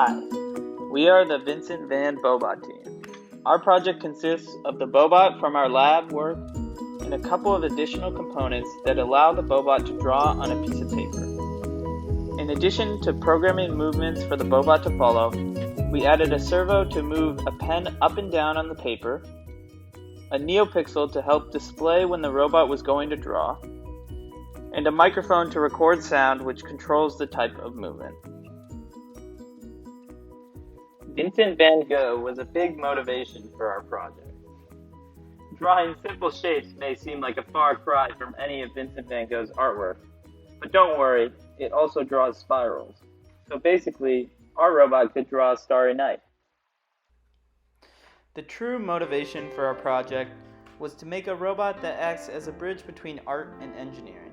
Hi, we are the Vincent van Boe-Bot team. Our project consists of the Boe-Bot from our lab work and a couple of additional components that allow the Boe-Bot to draw on a piece of paper. In addition to programming movements for the Boe-Bot to follow, we added a servo to move a pen up and down on the paper, a neopixel to help display when the robot was going to draw, and a microphone to record sound which controls the type of movement. Vincent van Gogh was a big motivation for our project. Drawing simple shapes may seem like a far cry from any of Vincent van Gogh's artwork, but don't worry, it also draws spirals. So basically, our robot could draw a starry night. The true motivation for our project was to make a robot that acts as a bridge between art and engineering.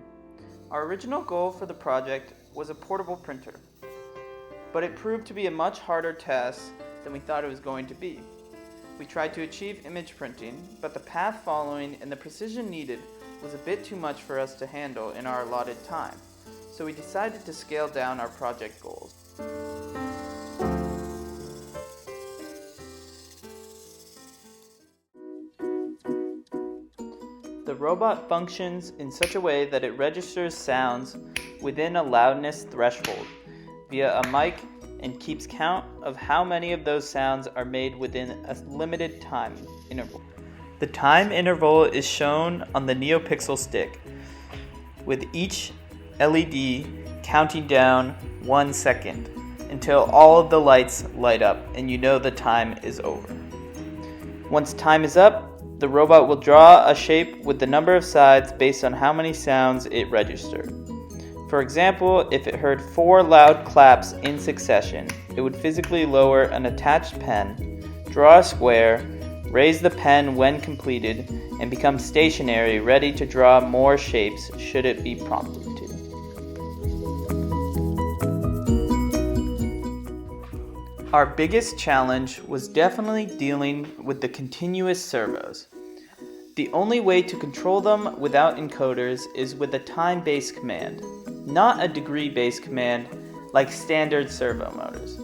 Our original goal for the project was a portable printer, but it proved to be a much harder task than we thought it was going to be. We tried to achieve image printing, but the path following and the precision needed was a bit too much for us to handle in our allotted time, so we decided to scale down our project goals. The robot functions in such a way that it registers sounds within a loudness threshold via a mic and keeps count of how many of those sounds are made within a limited time interval. The time interval is shown on the neopixel stick, with each LED counting down 1 second until all of the lights light up and you know the time is over. Once time is up, the robot will draw a shape with the number of sides based on how many sounds it registered. For example, if it heard 4 loud claps in succession, it would physically lower an attached pen, draw a square, raise the pen when completed, and become stationary, ready to draw more shapes should it be prompted to. Our biggest challenge was definitely dealing with the continuous servos. The only way to control them without encoders is with a time-based command, not a degree-based command like standard servo motors.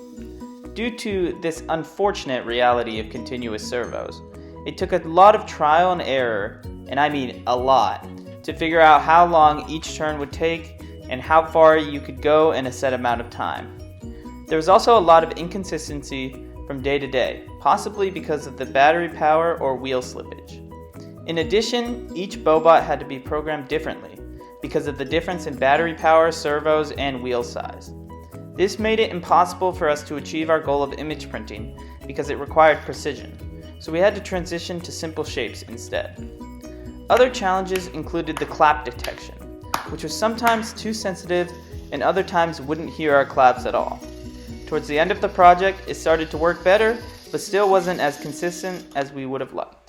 Due to this unfortunate reality of continuous servos, it took a lot of trial and error, and I mean a lot, to figure out how long each turn would take and how far you could go in a set amount of time. There was also a lot of inconsistency from day to day, possibly because of the battery power or wheel slippage. In addition, each Boe-Bot had to be programmed differently because of the difference in battery power, servos, and wheel size. This made it impossible for us to achieve our goal of image printing because it required precision, so we had to transition to simple shapes instead. Other challenges included the clap detection, which was sometimes too sensitive and other times wouldn't hear our claps at all. Towards the end of the project, it started to work better, but still wasn't as consistent as we would have liked.